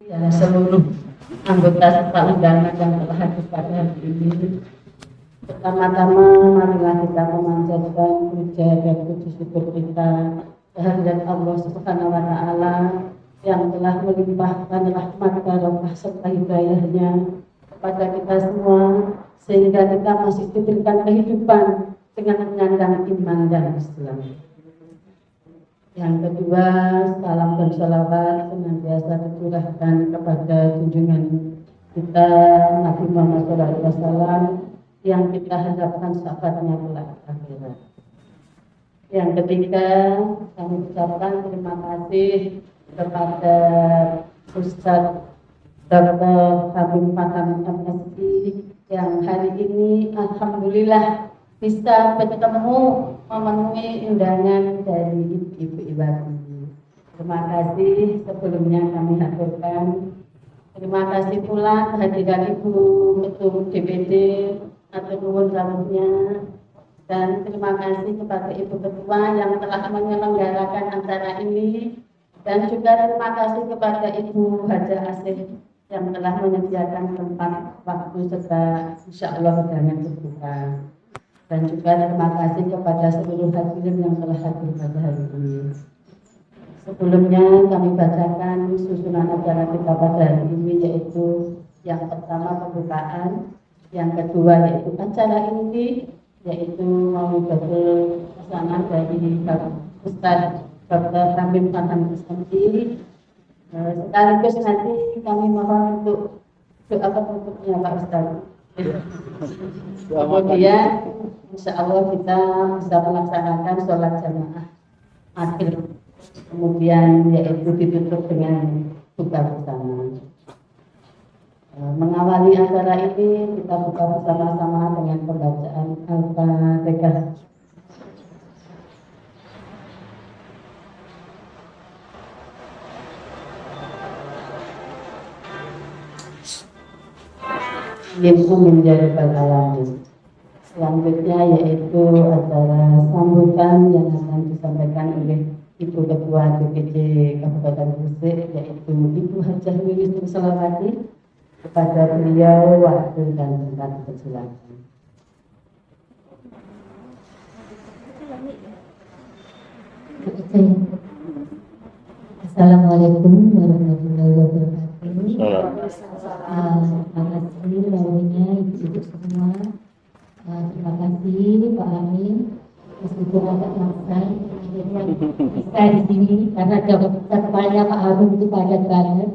Ya, seluruh anggota serta undangan yang telah hadir pada hari ini. Pertama-tama marilah kita memanjatkan puja dan puji syukur kita kehadirat Allah Subhanahu wa taala yang telah melimpahkan rahmat barokah serta hidayahnya kepada kita semua sehingga kita masih diberikan kehidupan dengan menyandang iman dan Islam. Yang kedua, salam dan sholawat senantiasa dicurahkan kepada junjungan kita Nabi Muhammad SAW yang kita harapkan syafaatnya kelak akhirat. Yang ketiga, kami ucapkan terima kasih kepada Ustadz Dr. Habib Fakam MSI yang hari ini alhamdulillah bisa bertemu memenuhi undangan dari Ibu Iwati. Terima kasih sebelumnya kami haturkan. Terima kasih pula kehadiran Ibu Ketua DPD atau nuwun rawuhnya, dan terima kasih kepada Ibu Ketua yang telah menyelenggarakan acara ini, dan juga terima kasih kepada Ibu Haja Asih yang telah menyediakan tempat waktu serta insya Allah undangan terbuka. Dan juga terima kasih kepada seluruh hadirin yang telah hadir pada hari ini. Sebelumnya kami bacakan susunan acara kita pada hari ini, yaitu yang pertama pembukaan, yang kedua yaitu acara inti, yaitu Mau'izatul Hasanah dari Ustadz Dr. Habib Fakam MSI. Sekaligus nanti kami mohon untuk doa penutupnya Pak Ustadz. Kemudian insya Allah kita bisa melaksanakan sholat jamaah akhir, kemudian yaitu ditutup dengan buka bersama. Mengawali acara ini kita buka bersama-sama dengan pembacaan Al-Fatihah. Yaitu menjadi alamin. Selanjutnya yaitu acara sambutan yang akan disampaikan oleh Ibu Ketua DPD Kabupaten Gresik, yaitu Ibu Hajah Wilis Selawati. Kepada beliau waktu dan tempat dipersilakan. Assalamualaikum warahmatullahi wabarakatuh. Terima kasih lawannya ibu semua. Terima kasih Pak Amin, meskipun agak maksa akhirnya bisa di sini karena jadwalnya Pak Amin itu padat banget.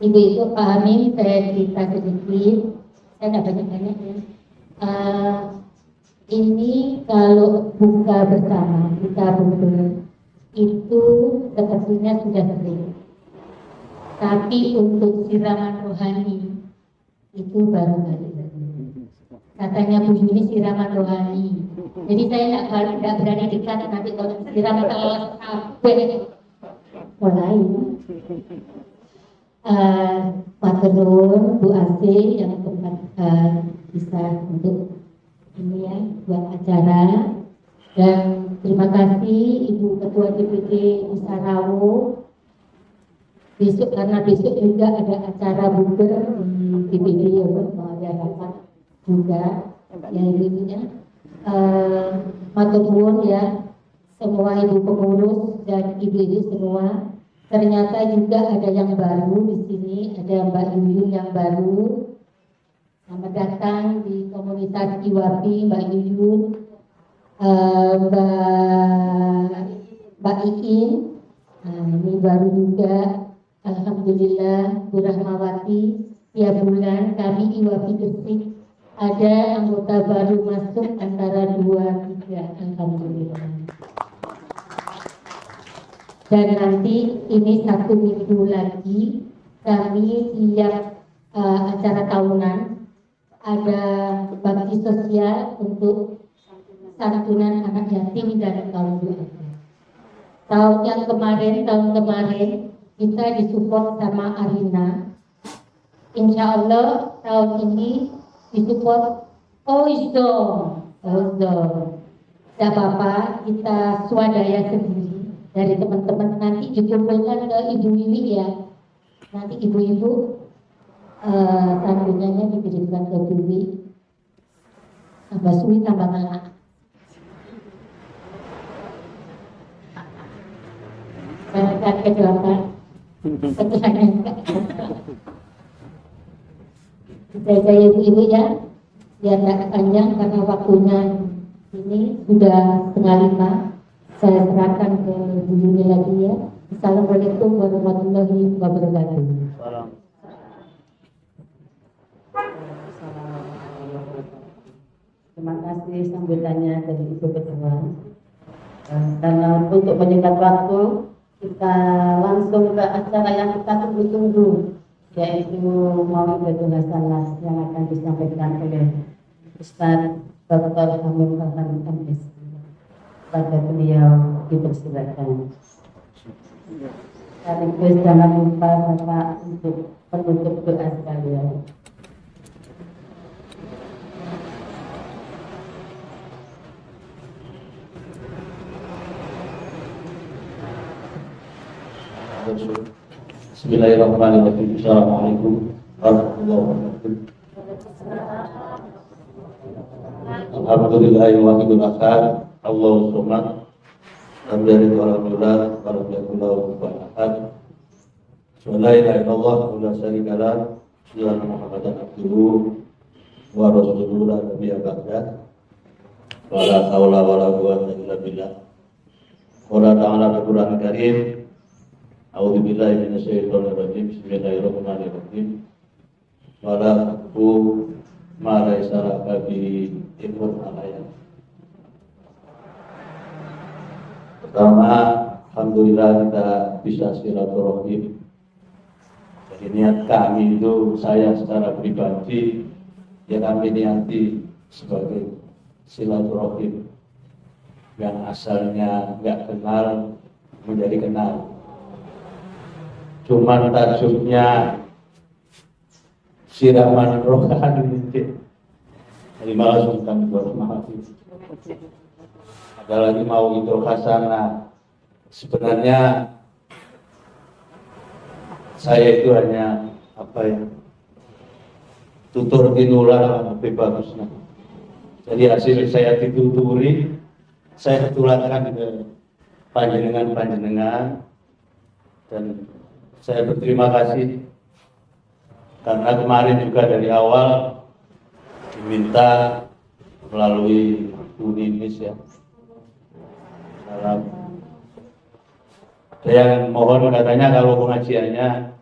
Ibu itu Pak Amin, saya cerita sedikit, saya tidak banyak-banyak ya. Ini kalau buka bersama kita berdua itu sepertinya sudah sering. Tapi untuk siraman rohani itu baru kali ini. Katanya Bu Yuni siraman rohani. Jadi saya tidak berani dekat, nanti kalau siraman telas sampai mulai. Matur Bu Asih yang bisa untuk ini ya buat acara, dan terima kasih Ibu Ketua DPD Musarawo. Besok karena besok juga ada acara bukber di DPD ya, mau ada rapat juga yang ininya. Matur nuwun ya semua ibu pengurus dan ibu-ibu semua. Ternyata juga ada yang baru di sini, ada Mbak Yuyun yang baru. Selamat datang di komunitas Iwapi, Mbak Yuyun, Mbak Iin. Ini baru juga, alhamdulillah, Bu Rahmawati. Tiap bulan kami Iwapi Gresik ada anggota baru masuk antara 2-3, alhamdulillah. Dan nanti ini 1 minggu lagi kami tiap acara tahunan ada bakti sosial untuk santunan anak yatim dan kaum duafa. Tahun kemarin kita disupport sama Arina. Insya Allah tahun ini disupport Oizo. Tidak apa-apa, kita swadaya sendiri. Dari teman-teman nanti dikumpulkan ke Ibu Wiwi ya. Nanti ibu-ibu sanggulnya dikirimkan ke Bibi, tambah suwi tambah anak. Karena kedoakan setelahnya enggak. Saya ibu-ibu ya, biar tidak panjang karena waktunya ini sudah 4:30. Saya serahkan ke Bibi lagi ya. Assalamualaikum warahmatullahi wabarakatuh. Terima kasih sambutannya dari Ibu Ketua. Karena untuk menyingkat waktu, kita langsung ke acara yang kita tunggu-tunggu, yaitu Mau'idatul Hasanah yang akan disampaikan oleh Ustaz Dr. Hamid Farhan MS. Pada beliau dipersilakan. Sekaligus jangan lupa Bapak untuk penutup doa sekalian. Bismillahirrahmanirrahim. Assalamualaikum warahmatullahi wabarakatuh. Alhamdulillahi wa bihamdihi Allahu subhanahu lam yalid wa lam yulad wa lam yakul lahu kufuwan ahad. La ilaha illallah wa la syarika lah. Sallallahu Muhammadan abduhu wa rasuluhu la nabiyya ba'dah. Wa la haula wa la quwwata illa billah. Wa la ta'ala Al-Qur'an Karim. A'udzu billahi minasyaitonir rajim. Bismillahirrahmanirrahim. Wa la taqfu ma laysa laka bihi ilmun alayya. Pertama, alhamdulillah kita bisa silaturahim. Jadi niat kami itu, saya secara pribadi, ya kami niati sebagai silaturahim yang asalnya nggak kenal menjadi kenal. Cuman tajuknya siraman rohani. Jadi langsung kami buat memahami. Ada lagi mau itu khasana. Sebenarnya saya itu hanya tutur tinular lebih bagusnya. Jadi hasil saya dituturi, saya tularkan ke panjenengan dan saya berterima kasih karena kemarin juga dari awal diminta melalui Unimis ya. Salam. Ada yang mohon katanya kalau pengajiannya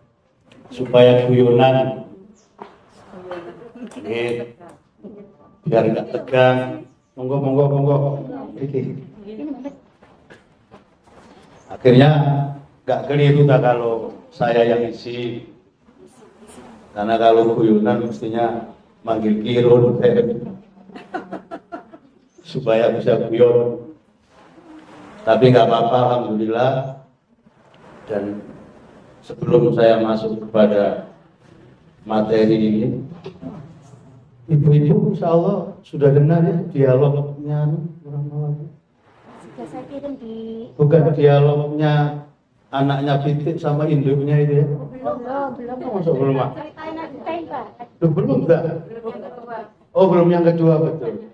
supaya guyonan, biar nggak tegang. Monggo. Akhirnya nggak keliru tak kalau saya yang isi, karena kalau guyonan mestinya manggil kirun supaya bisa guyon. Tapi nggak apa-apa, alhamdulillah. Dan sebelum saya masuk kepada materi ini, ibu-ibu insya Allah sudah dengar ya dialognya, Sudah saya kirim di. bukan dialognya anaknya Pitik sama induknya itu ya? Belum. Masuk belum Pak? Ceritain aja, Pak. Belum enggak? Oh belum, yang kedua, betul.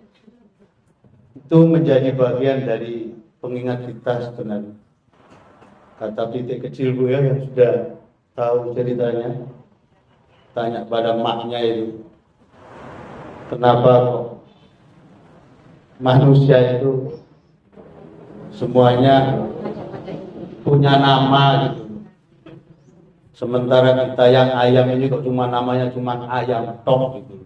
Itu menjadi bagian dari pengingat kita sebenarnya. Kata Pitik kecil Bu ya, yang sudah tahu ceritanya, tanya pada maknya itu, kenapa kok manusia itu semuanya punya nama gitu, sementara kita yang ayam ini kok cuma namanya cuma ayam tok gitu.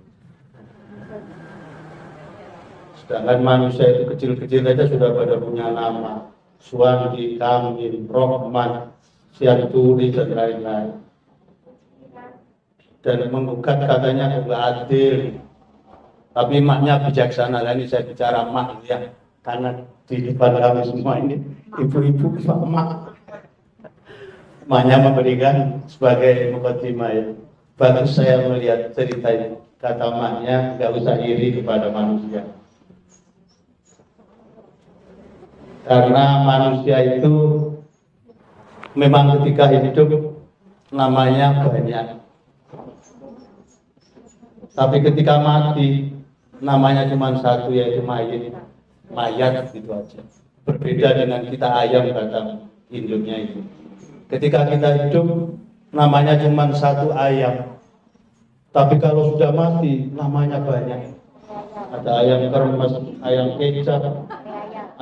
Sedangkan manusia itu kecil-kecil aja sudah pada punya nama, Suwandi, Kamil, Rohman, Sianturi dan lain-lain. Dan menggugat katanya nggak adil. Tapi maknya bijaksana. Lah ini saya bicara mak ya, karena di depan kami semua ini ibu-ibu mak. Maknya memberikan sebagai mukadimah ya. Bagus saya melihat cerita ini. Kata maknya nggak usah iri kepada manusia. Karena manusia itu memang ketika hidup namanya banyak. Tapi ketika mati, namanya cuma satu, yaitu mayat gitu aja. Berbeda dengan kita ayam kata induknya itu. Ketika kita hidup, namanya cuma satu ayam. Tapi kalau sudah mati, namanya banyak. Ada ayam kremes, ayam kecap,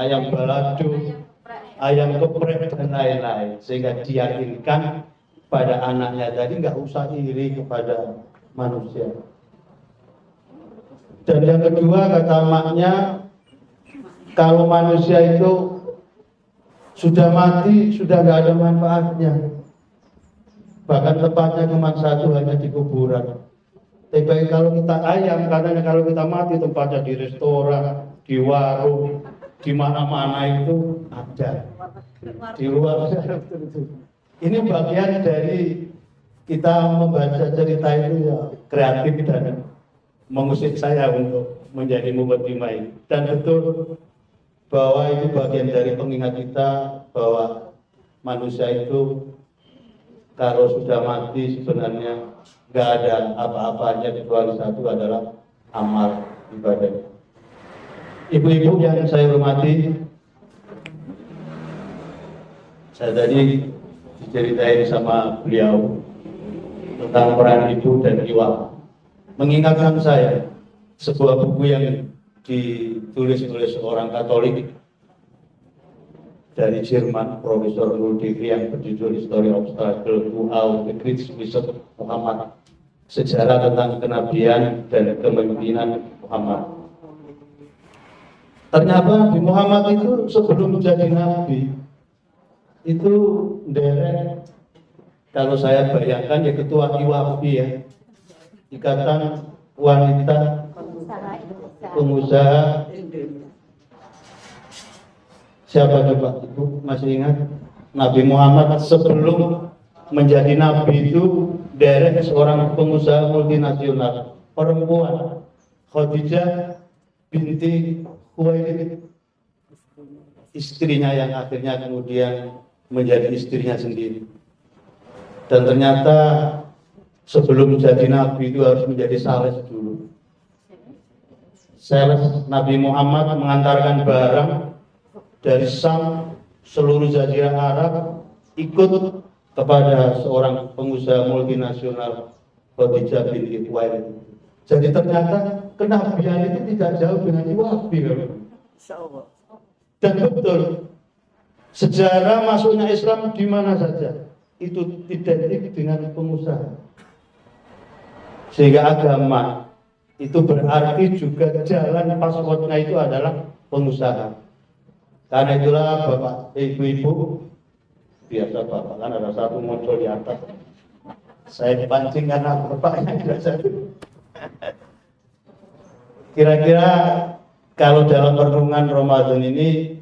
ayam balado, ayam geprek, dan lain-lain. Sehingga diyakinkan pada anaknya tadi nggak usah iri kepada manusia. Dan yang kedua kata maknya, kalau manusia itu sudah mati, sudah nggak ada manfaatnya. Bahkan tempatnya cuma satu, hanya di kuburan. Tapi kalau kita ayam, katanya kalau kita mati tempatnya di restoran, di warung, di mana-mana itu ada. Di luar itu. Ini bagian dari kita membaca cerita itu ya kreatif dan mengusik saya untuk menjadi muqaddimah ini. Dan betul bahwa itu bagian dari pengingat kita bahwa manusia itu kalau sudah mati sebenarnya nggak ada apa-apanya kecuali satu adalah amal ibadah. Ibu-ibu yang saya hormati, saya tadi diceritain sama beliau tentang peran ibu dan iwa. Mengingatkan saya sebuah buku yang ditulis oleh seorang Katolik dari Jerman, Profesor Nurdiri, yang berjudul History of Struggle Throughout the Great Wisdom Muhammad, sejarah tentang kenabian dan kepemimpinan Muhammad. Ternyata Nabi Muhammad itu sebelum menjadi nabi itu derek, kalau saya bayangkan ya ketua IWAPI ya, Ikatan Wanita Pengusaha. Siapa coba Ibu masih ingat? Nabi Muhammad sebelum menjadi nabi itu derek seorang pengusaha multinasional perempuan, Khadijah binti Khuwailid, istrinya yang akhirnya kemudian menjadi istrinya sendiri. Dan ternyata sebelum menjadi nabi itu harus menjadi sales dulu. Sales Nabi Muhammad mengantarkan barang dari Sam, seluruh jazirah Arab, ikut kepada seorang pengusaha multinasional, Khadijah binti Khuwailid. Jadi ternyata kenabian itu tidak jauh dengan IWAPI. Dan betul, sejarah masuknya Islam di mana saja itu identik dengan pengusaha. Sehingga agama itu berarti juga jalan passwordnya itu adalah pengusaha. Karena itulah Bapak, Ibu-ibu, biasa Bapak kan ada satu muncul di atas. Saya pancing karena Bapaknya ada satu. Kira-kira kalau dalam renungan Ramadan ini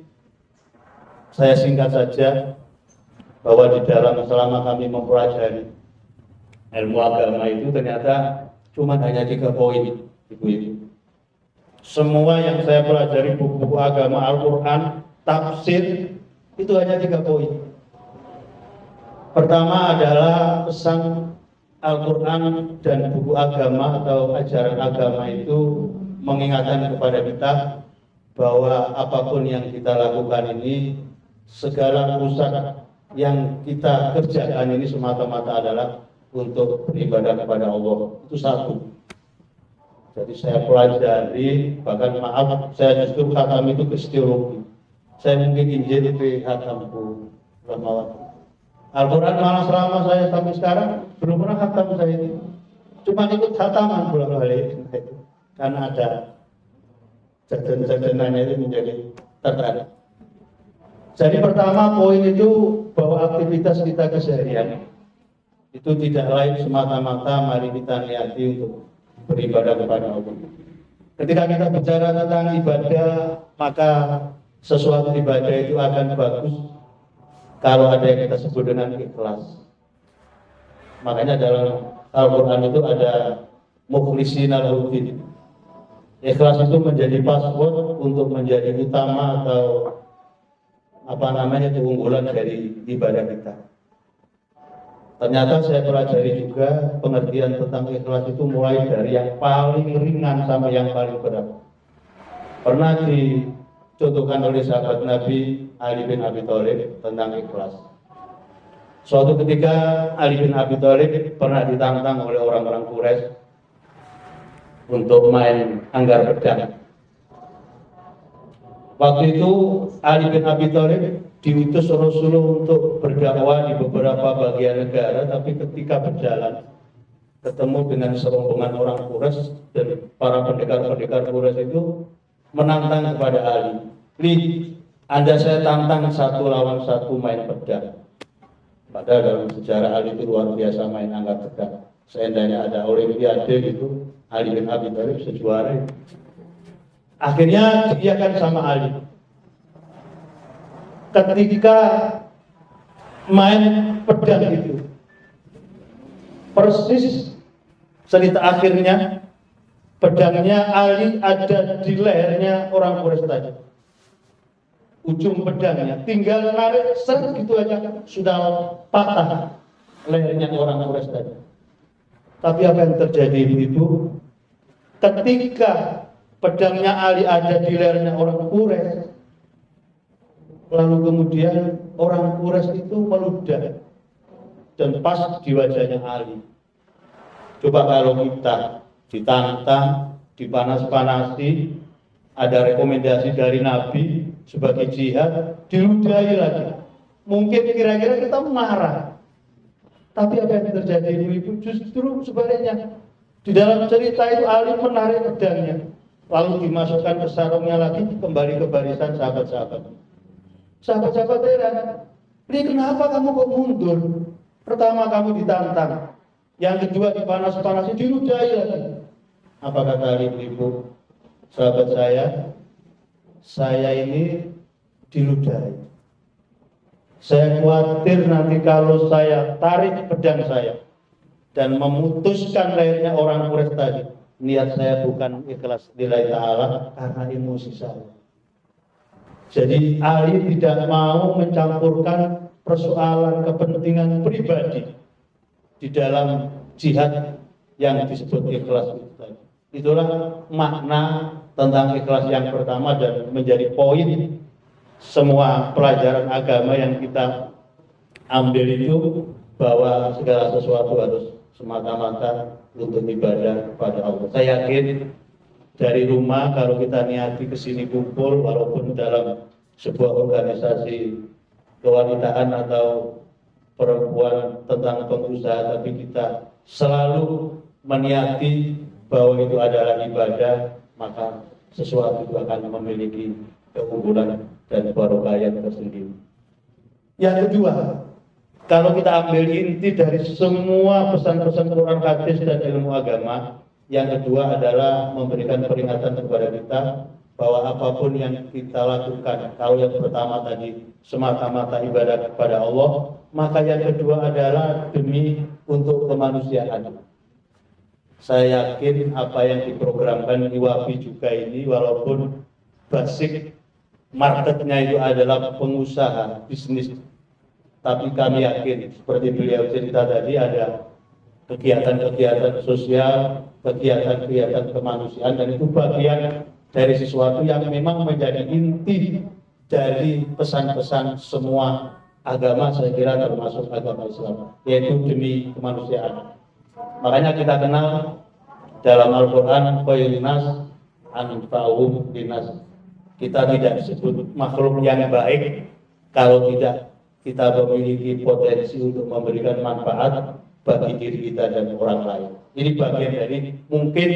saya singkat saja bahwa di dalam selama kami mempelajari ilmu agama itu ternyata cuma hanya 3 poin, Ibu-ibu. Semua yang saya pelajari buku-buku agama, Al-Quran, tafsir, itu hanya 3 poin. Pertama adalah pesan Al-Quran dan buku agama atau ajaran agama itu mengingatkan kepada kita bahwa apapun yang kita lakukan ini, segala usaha yang kita kerjakan ini semata-mata adalah untuk beribadah kepada Allah. Itu satu. Jadi saya pelajari, bahkan maaf, saya justru khatam itu ke teologi. Saya mungkin injil itu khatamku lama waktu. Al-Quran malah selama saya sampai sekarang belum pernah khatam saya itu. Cuma ikut khataman bolak-balik. Karena ada jajan-jajanannya itu menjadi tertarik. Jadi pertama poin itu bahwa aktivitas kita keseharian itu tidak lain semata-mata mari kita niati untuk beribadah kepada Allah. Ketika kita bicara tentang ibadah, maka sesuatu ibadah itu akan bagus kalau ada yang kita sebut dengan ikhlas. Makanya dalam Al-Quran itu ada mukhlisina lahu-din. Ikhlas itu menjadi password untuk menjadi utama atau keunggulan dari ibadah kita. Ternyata saya pelajari juga pengertian tentang ikhlas itu mulai dari yang paling ringan sampai yang paling berat. Pernah dicontohkan oleh sahabat Nabi Ali bin Abi Thalib tentang ikhlas. Suatu ketika Ali bin Abi Thalib pernah ditantang oleh orang-orang Quraisy untuk main anggar pedang. Waktu itu Ali bin Abi Thalib diutus Rasulullah untuk berdakwah di beberapa bagian negara, tapi ketika berjalan ketemu dengan serombongan orang Quraisy dan para pendekar-pendekar Quraisy itu menantang kepada Ali. "Li, Anda saya tantang 1 lawan 1 main pedang." Padahal dalam sejarah Ali itu luar biasa main anggar pedang. Seandainya ada olimpiade gitu, Ali bin Abi Thalib sejuara. Akhirnya diiyakan sama Ali. Ketika main pedang itu, persis cerita akhirnya pedangnya Ali ada di lehernya orang Quraisy tadi. Ujung pedangnya tinggal narik seret gitu aja sudah patah lehernya orang Quraisy tadi. Tapi apa yang terjadi ibu-ibu? Ketika pedangnya Ali ada di lehernya orang Quraisy, lalu kemudian orang Quraisy itu meludah dan pas di wajahnya Ali. Coba kalau kita ditantang, dipanas-panasi, ada rekomendasi dari Nabi sebagai jihad, diludahi lagi. Mungkin kira-kira kita marah. Tapi apa yang terjadi ibu-ibu? Justru sebaliknya. Di dalam cerita itu Ali menarik pedangnya, lalu dimasukkan ke sarungnya lagi, kembali ke barisan sahabat-sahabat. Sahabat-sahabat heran, "Li, kenapa kamu kok mundur? Pertama kamu ditantang, yang kedua dipanas-panasi, diludahi lagi." Apa kata Ali, ibu? "Sahabat saya ini diludahi. Saya khawatir nanti kalau saya tarik pedang saya dan memutuskan lehernya orang Quraisy tadi, niat saya bukan ikhlas lillahi ta'ala karena emosi saya." Jadi Ali tidak mau mencampurkan persoalan kepentingan pribadi di dalam jihad yang disebut ikhlas itu tadi. Itulah makna tentang ikhlas yang pertama dan menjadi poin semua pelajaran agama yang kita ambil itu, bahwa segala sesuatu harus semata-mata untuk ibadah kepada Allah. Saya yakin dari rumah kalau kita niati kesini kumpul, walaupun dalam sebuah organisasi kewanitaan atau perempuan tentang pengusaha, tapi kita selalu meniati bahwa itu adalah ibadah, maka sesuatu itu akan memiliki keunggulan dan barokah yang tersendiri. Yang kedua, kalau kita ambil inti dari semua pesan-pesan Quran, hadis dan ilmu agama, yang kedua adalah memberikan peringatan kepada kita bahwa apapun yang kita lakukan, kalau yang pertama tadi semata-mata ibadah kepada Allah, maka yang kedua adalah demi untuk kemanusiaan. Saya yakin apa yang diprogramkan di Wafi juga ini, walaupun basic marketnya itu adalah pengusaha, bisnis, tapi kami yakin seperti beliau cerita tadi, ada kegiatan-kegiatan sosial, kegiatan-kegiatan kemanusiaan, dan itu bagian dari sesuatu yang memang menjadi inti dari pesan-pesan semua agama, saya kira termasuk agama Islam, yaitu demi kemanusiaan. Makanya kita kenal dalam Al-Quran khairun nas anfa'uhum linnas. Kita tidak disebut makhluk yang baik kalau tidak kita memiliki potensi untuk memberikan manfaat bagi diri kita dan orang lain. Ini bagian dari, mungkin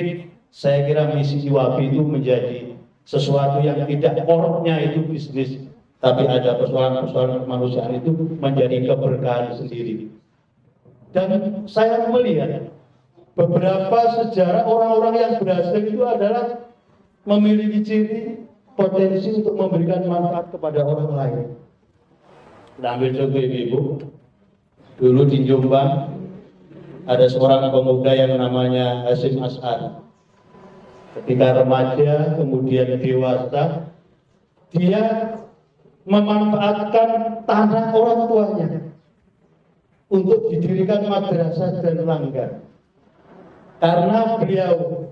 saya kira misi Wafi itu menjadi sesuatu yang tidak korupnya itu bisnis, tapi ada persoalan-persoalan kemanusiaan itu menjadi keberkahan sendiri. Dan saya melihat beberapa sejarah orang-orang yang berhasil itu adalah memiliki ciri potensi untuk memberikan manfaat kepada orang lain. Kita ambil contoh ibu, dulu di Jombang ada seorang pemuda yang namanya Hasyim Ash'ari. Ketika remaja kemudian dewasa, dia memanfaatkan tanah orang tuanya. untuk didirikan madrasah dan langgar. Karena beliau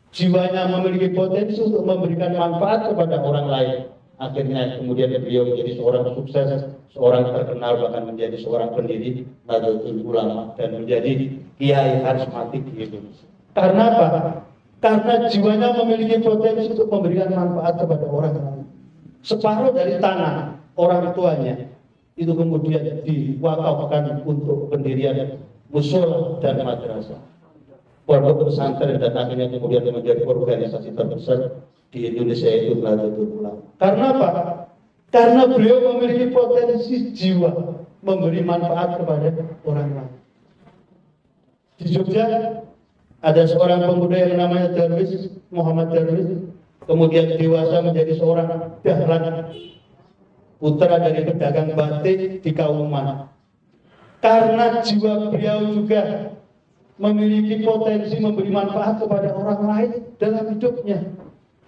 jiwanya memiliki potensi untuk memberikan manfaat kepada orang lain. Akhirnya kemudian beliau menjadi seorang sukses, seorang terkenal, bahkan menjadi seorang pendiri Nahdlatul Ulama dan menjadi kiai karismatik di Indonesia. Karena apa? Karena jiwanya memiliki potensi untuk memberikan manfaat kepada orang lain. Separuh dari tanah orang tuanya itu kemudian diwakafkan untuk pendirian musola dan madrasah, pondok pesantren, dan akhirnya kemudian menjadi organisasi terbesar di Indonesia, itu Nahdlatul Ulama. Karena apa? Karena beliau memiliki potensi jiwa memberi manfaat kepada orang lain. Di Jogja ada seorang pemuda yang namanya Darwis, Muhammad Darwis, kemudian dewasa menjadi seorang dahlan, putra dari pedagang batik di Kauman. Karena jiwa beliau juga memiliki potensi memberi manfaat kepada orang lain dalam hidupnya.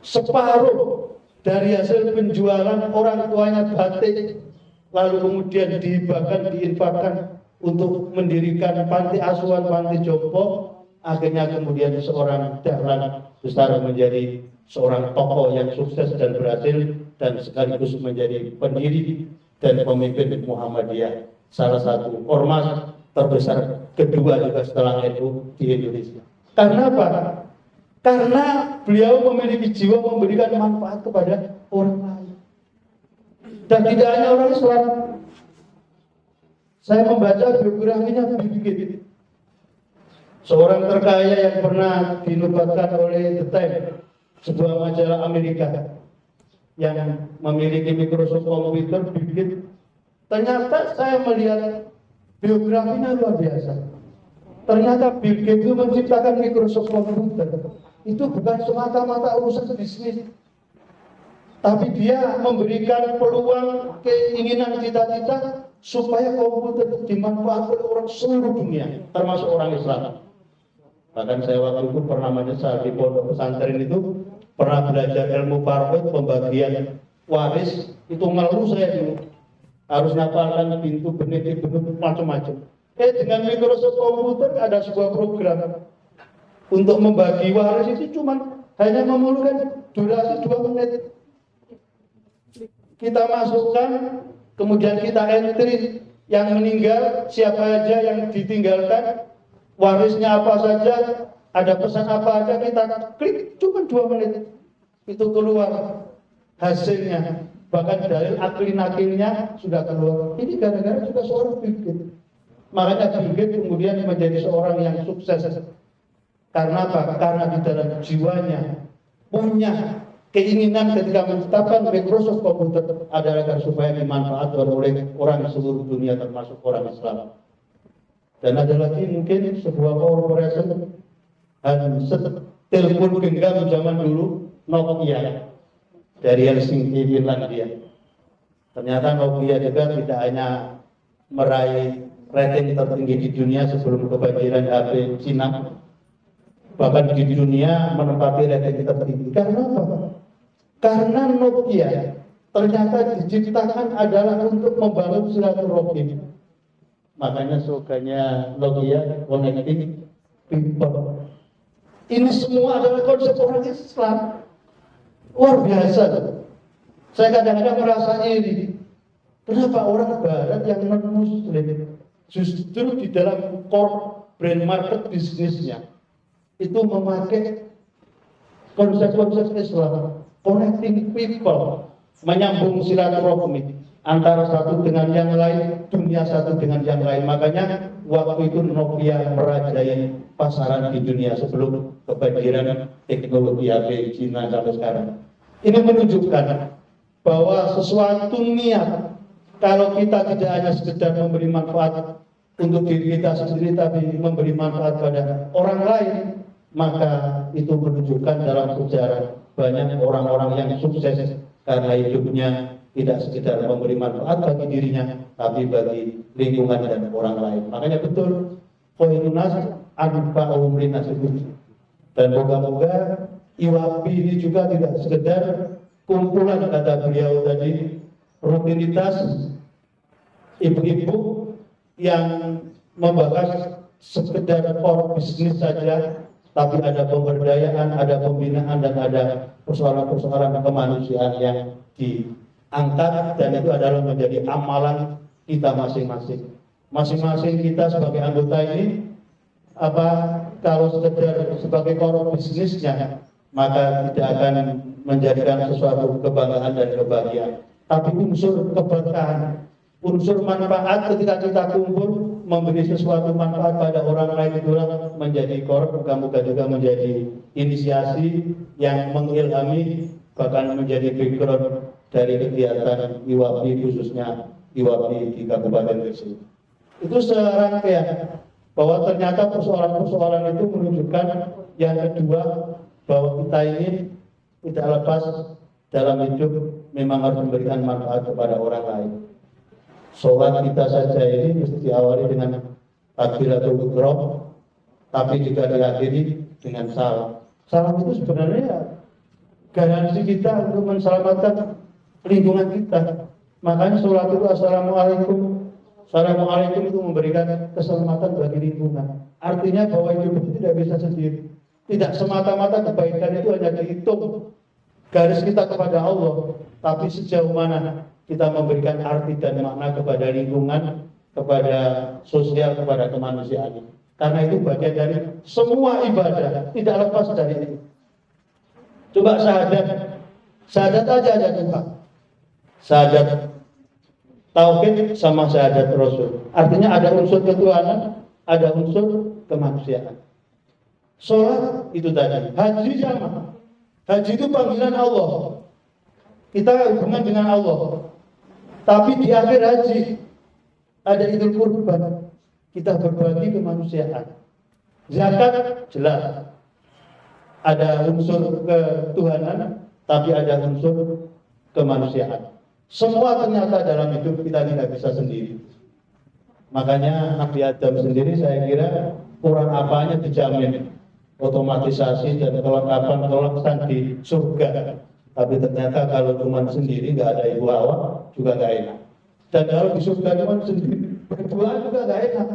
Separuh dari hasil penjualan orang tuanya batik, lalu kemudian diinfakkan untuk mendirikan panti asuhan, panti jompo. Akhirnya kemudian seorang dahlan besar menjadi seorang tokoh yang sukses dan berhasil, dan sekaligus menjadi pendiri dan pemimpin Muhammadiyah, salah satu ormas terbesar kedua juga setelah NU di Indonesia. Karena apa? Karena beliau memiliki jiwa memberikan manfaat kepada orang lain. Dan tidak hanya orang Islam. Saya membaca biografinya Bill Gates, seorang terkaya yang pernah dinubatkan oleh The Times, sebuah majalah Amerika yang memiliki Microsoft komputer. Bill Gates, ternyata saya melihat biografinya luar biasa. Ternyata Bill Gates itu menciptakan Microsoft komputer itu bukan semata-mata urusan bisnis, tapi dia memberikan peluang, keinginan, cita-cita supaya komputer itu dimanfaatkan oleh orang seluruh dunia, termasuk orang Islam. Bahkan saya waktu itu pernah menyesal di pondok pesantren itu, pernah belajar ilmu parfait, pembagian waris, itu ngeluh saya dulu. Harus ngapalkan pintu, benit, macam-macam. Dengan Microsoft komputer ada sebuah program untuk membagi waris, itu cuma hanya memerlukan durasi 2 menit. Kita masukkan, kemudian kita entry yang meninggal, siapa aja yang ditinggalkan, warisnya apa saja, ada pesan apa aja, kita klik, cuma 2 menit itu keluar hasilnya. Bahkan dalil akli nakilnya sudah keluar. Ini gara-gara juga seorang Bill Gates. Makanya Bill Gates kemudian menjadi seorang yang sukses. Karena apa? Karena di dalam jiwanya punya keinginan ketika menetapkan Microsoft komputer adalah agar supaya dimanfaatkan oleh orang di seluruh dunia, termasuk orang Islam. Dan ada lagi mungkin sebuah corporation telepon genggam zaman dulu, Nokia, dari Helsinki, Finlandia. Ternyata Nokia juga tidak hanya meraih rating tertinggi di dunia sebelum kebanjiran HP Cina, bahkan di dunia menempati rating tertinggi. Karena apa? Karena Nokia ternyata diciptakan adalah untuk membangun silaturahmi. Makanya slogannya Nokia, Connecting People. Ini semua adalah konsep orang Islam. Luar biasa. Saya kadang-kadang merasa iri. Kenapa orang Barat yang non-Muslim justru di dalam core brand market bisnisnya itu memakai konsep-konsep Islam, connecting people, menyambung silaturahmi antara satu dengan yang lain, dunia satu dengan yang lain. Makanya waktu itu Nokia merajai pasaran di dunia sebelum kebanjiran teknologi HP Cina sampai sekarang. Ini menunjukkan bahwa sesuatu niat, kalau kita tidak hanya sekedar memberi manfaat untuk diri kita sendiri, tapi memberi manfaat pada orang lain, maka itu menunjukkan dalam sejarah banyak orang-orang yang sukses karena hidupnya tidak sekedar memberi manfaat bagi dirinya, tapi bagi lingkungan dan orang lain. Makanya betul, khairun nas anfa'uhum linnas. Dan moga-moga IWAPI ini juga tidak sekedar kumpulan, kata beliau tadi, rutinitas ibu-ibu yang membahas sekedar core bisnis saja, tapi ada pemberdayaan, ada pembinaan, dan ada persoalan-persoalan kemanusiaan yang diangkat, dan itu adalah menjadi amalan kita masing-masing. Masing-masing kita sebagai anggota ini, kalau sekedar sebagai core bisnisnya, maka tidak akan menjadikan sesuatu kebanggaan dan kebahagiaan. Tapi unsur keberkahan, unsur manfaat ketika kita kumpul memberi sesuatu manfaat pada orang lain, itulah menjadi core. Moga-moga juga menjadi inisiasi yang mengilhami, bahkan menjadi background dari kegiatan IWAPI, khususnya IWAPI di Kabupaten Gresik. Itu serangkaian bahwa ternyata persoalan-persoalan itu menunjukkan yang kedua, bahwa kita ini tidak lepas dalam hidup memang harus memberikan manfaat kepada orang lain. Sholat kita saja ini mesti diawali dengan takbiratul ihram, tapi juga diakhiri dengan salam. Salam itu sebenarnya garansi kita untuk menselamatkan lingkungan kita. Makanya sholat itu assalamualaikum. Assalamualaikum itu memberikan keselamatan bagi lingkungan. Artinya bahwa hidup itu tidak bisa sendiri. Tidak semata-mata kebaikan itu hanya dihitung garis kita kepada Allah, tapi sejauh mana kita memberikan arti dan makna kepada lingkungan, kepada sosial, kepada kemanusiaan. Karena itu bagian dari semua ibadah, tidak lepas dari itu. Coba syahadat aja ada dua. Syahadat tauhid sama syahadat rasul. Artinya ada unsur ketuhanan, ada unsur kemanusiaan. Sholat itu tadi, haji sama. Haji itu panggilan Allah. Kita hubungan dengan Allah. Tapi di akhir haji ada idul kurban. Kita berbagi kemanusiaan. Zakat jelas. Ada unsur ketuhanan, tapi ada unsur kemanusiaan. Semua ternyata dalam hidup kita tidak bisa sendiri. Makanya Nabi Adam sendiri saya kira kurang apanya dijamin otomatisasi dan kelengkapan di surga. Tapi ternyata kalau cuma sendiri nggak ada ibu Hawa juga nggak enak. Dan kalau di surga cuma sendiri berdua juga nggak enak.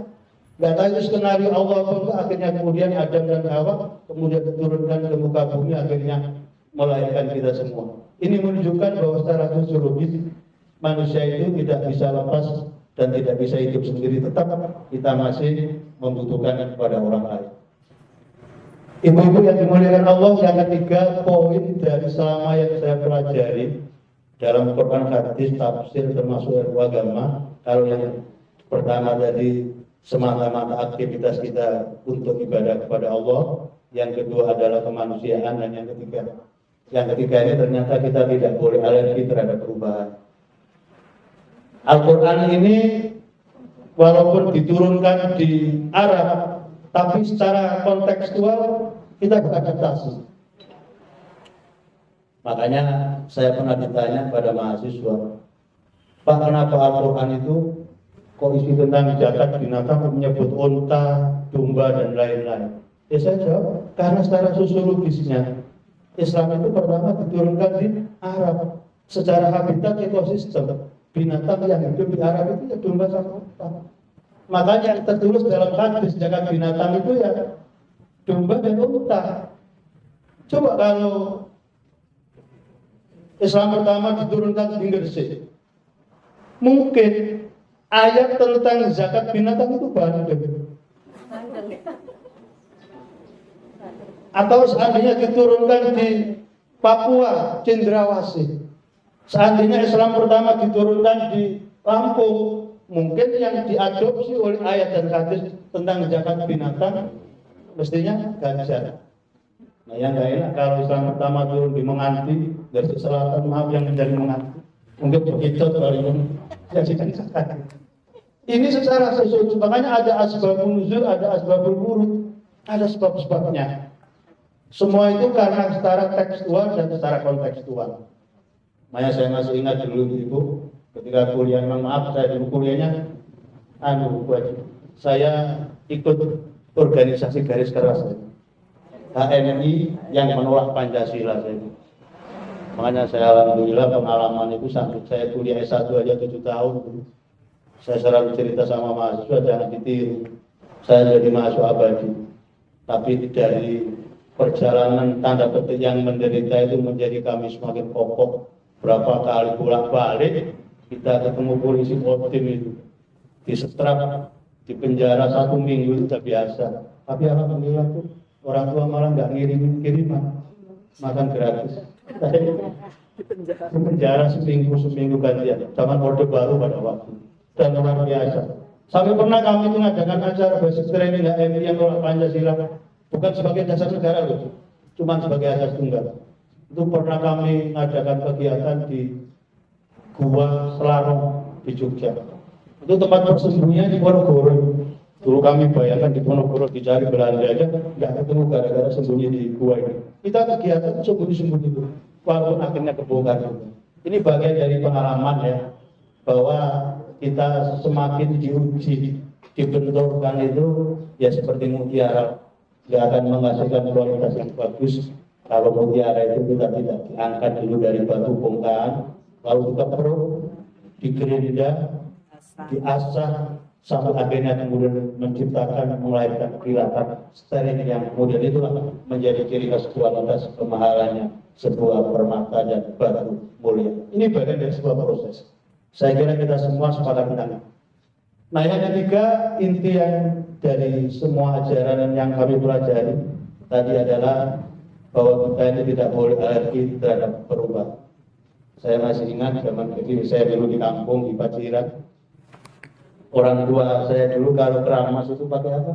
Nggak tahu itu skenario Allah apa, akhirnya kemudian Adam dan Hawa kemudian diturunkan ke muka bumi, akhirnya melahirkan kita semua. Ini menunjukkan bahwa secara sosiologis manusia itu tidak bisa lepas dan tidak bisa hidup sendiri. Tetap kita masih membutuhkan kepada orang lain. Ibu-ibu yang dimuliakan Allah, yang ketiga poin dari selama yang saya pelajari dalam Quran, hadis, tafsir, termasuk ilmu agama. Kalau yang pertama tadi semata-mata aktivitas kita untuk ibadah kepada Allah, yang kedua adalah kemanusiaan, dan yang ketiga ini ternyata kita tidak boleh alergi terhadap perubahan. Al-Quran ini walaupun diturunkan di Arab, tapi secara kontekstual kita beradaptasi. Makanya saya pernah ditanya pada mahasiswa, Pak, kenapa Al-Quran itu kok isi tentang zakat binatang menyebut unta, domba, dan lain-lain? Ya saya jawab, karena secara sosiologisnya Islam itu pertama diturunkan di Arab. Secara habitat ekosistem binatang yang hidup di Arab itu ya domba sama unta. Makanya yang tertulis dalam hadis zakat binatang itu ya domba dan unta. Coba kalau Islam pertama diturunkan di Gresik, mungkin ayat tentang zakat binatang itu bandel. Atau seandainya diturunkan di Papua, Cendrawasih. Seandainya Islam pertama diturunkan di Lampung, mungkin yang diadopsi oleh ayat dan hadis tentang zakat binatang mestinya gajah. Nah, yang nggak enak kalau Islam pertama turun di Menganti, dari selatan, maaf yang menjadi Menganti, mungkin begitu paling jadikan zakat. Ini secara sosiologis, makanya ada asbabun nuzul, ada asbabul wurud, ada sebab-sebabnya. Semua itu karena secara tekstual dan secara kontekstual. Makanya saya masih ingat dulu Ibu, ketika kuliah, maaf saya dulu kuliahnya saya ikut organisasi garis keras HNI yang menolak Pancasila saya. Makanya saya alhamdulillah pengalaman itu sampai saya kuliah S1 aja 7 tahun. Saya selalu cerita sama mahasiswa, jangan ditiru. Saya jadi mahasiswa abadi, tapi dari perjalanan tanda petik yang menderita itu menjadi kami semakin kokoh. Berapa kali bolak-balik kita ketemu polisi Kodim itu, disetrap, di penjara 1 minggu itu sudah biasa. Tapi alhamdulillah tuh orang tua malah nggak kiriman makan gratis. Di penjara seminggu gantian. Zaman Orde Baru pada waktu. Dan luar biasa. Sampai pernah kami itu ngadakan acara basic training HMI yang tolak Pancasila, bukan sebagai dasar negara loh, cuma sebagai asas tunggal. Itu pernah kami ngadakan kegiatan di Gua Selarong di Jogja. Itu tempat persembunyian di Ponorogo. Dulu kami bayangkan di Ponorogo dicari Belanda aja nggak ketemu gara-gara sembunyi di gua ini. Kita kegiatan itu sembunyi-sembunyi itu, walaupun akhirnya kebongkar juga. Ini bagian dari pengalaman ya, bahwa kita semakin diuji, dibenturkan itu ya seperti mutiara, nggak akan menghasilkan kualitas yang bagus kalau mutiara itu kita tidak diangkat dulu dari batu bongkahan, lalu dikepruk, digerinda, diasah, sampai akhirnya kemudian menciptakan, melahirkan kilatan steril yang kemudian itulah menjadi ciri khas kualitas kemahalannya sebuah permata dan batu mulia. Ini bagian dari sebuah proses. Saya kira kita semua sepakat tentang. Nah, yang ketiga, inti yang dari semua ajaran yang kami pelajari tadi adalah bahwa kita ini tidak boleh alergi terhadap perubahan. Saya masih ingat zaman kecil saya dulu di kampung di Paciran. Orang tua saya dulu kalau keramas itu pakai apa?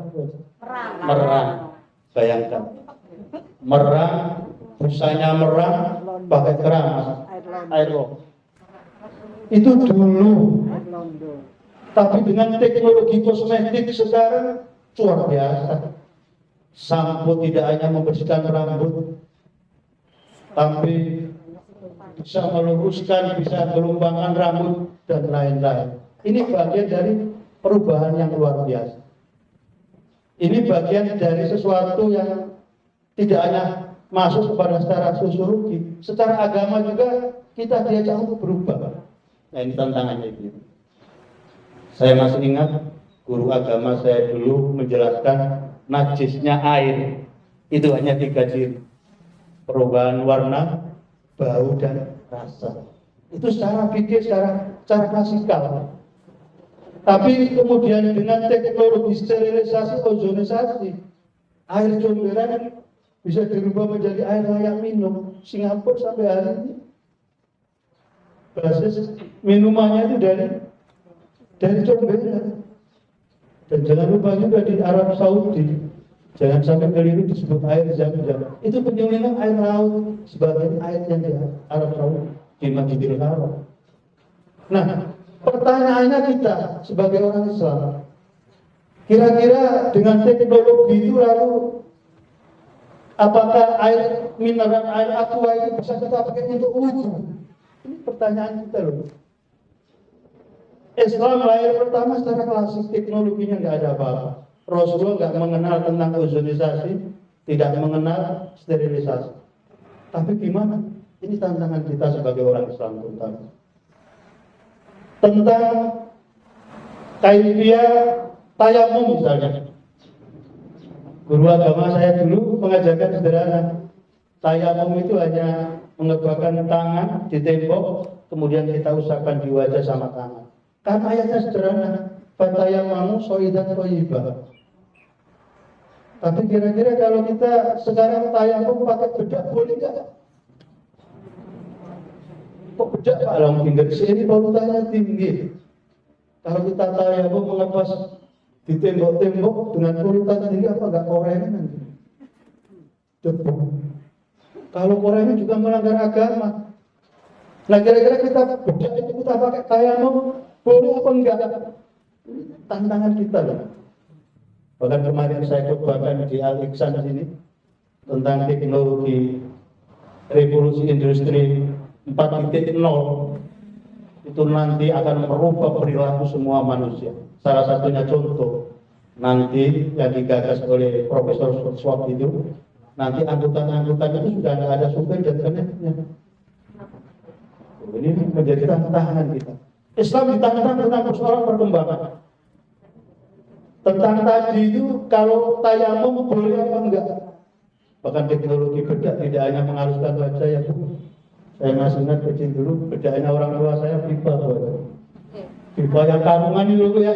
Merang. Bayangkan. Merang, busanya merang, pakai keramas. Air londo. Itu dulu. Tapi dengan teknologi kosmetik sekarang luar biasa. Sampo tidak hanya membersihkan rambut, tapi bisa meluruskan, bisa melumbangkan rambut dan lain-lain. Ini bagian dari perubahan yang luar biasa. Ini bagian dari sesuatu yang tidak hanya masuk kepada secara sosiologi, secara agama juga kita diajak untuk berubah. Nah, ini tantangannya itu. Saya masih ingat guru agama saya dulu menjelaskan najisnya air itu hanya 3 ciri: perubahan warna, bau, dan rasa. Itu secara fikih, secara klasikal. Tapi kemudian dengan teknologi sterilisasi, ozonisasi, air comberan bisa dirubah menjadi air layak minum. Singapura sampai hari ini basis minumannya itu dari comberan. Dan jangan lupa juga di Arab Saudi, jangan sampai keliru disebut air Zam-Zam. Itu penyulingan air laut sebagai air yang di Arab Saudi di Masjidil Haram. Nah, pertanyaannya kita sebagai orang Islam, kira-kira dengan teknologi itu lalu apakah air mineral, air aqua itu bisa kita pakai untuk wudhu? Ini pertanyaan kita loh. Islam lahir pertama secara klasik, teknologinya nggak ada apa-apa. Rasulullah nggak mengenal tentang ozonisasi, tidak mengenal sterilisasi. Tapi gimana? Ini tantangan kita sebagai orang Islam terutama. Tentang kaifiyah tayamum misalnya. Guru agama saya dulu mengajarkan sederhana. Tayamum itu hanya mengebakkan tangan di tembok, kemudian kita usapkan di wajah sama tangan. Karena ayatnya sederhana, fatayamamu soidan toyibah. Tapi kira-kira kalau kita sekarang tayamum pakai bedak boleh nggak? Kok bedak Pak Long tinggal di sini polutannya tinggi. Kalau kita tayamum melepas di tembok-tembok dengan polutan tinggi apa nggak korengan nanti? Debu. Kalau korengan juga melanggar agama. Nah kira-kira kita bedak itu kita pakai tayamum boleh apa enggak? Tantangan kita loh. Bahkan kemarin saya cobakan di Al-Iksan sini tentang teknologi revolusi industri 4.0 itu nanti akan merubah perilaku semua manusia. Salah satunya contoh nanti yang digagas oleh Profesor Schwab itu, nanti angkutan-angkutan itu sudah tidak ada supir dan keneknya. Ini menjadi tantangan kita. Islam ditanyakan tentang persoalan perkembangan. Tentang tadi itu kalau tayamum boleh apa enggak? Bahkan teknologi bedak tidak hanya menghaluskan wajah ya. Saya masih ingat kecil dulu bedaknya orang tua saya pipa. Pipa yang karungan itu ya.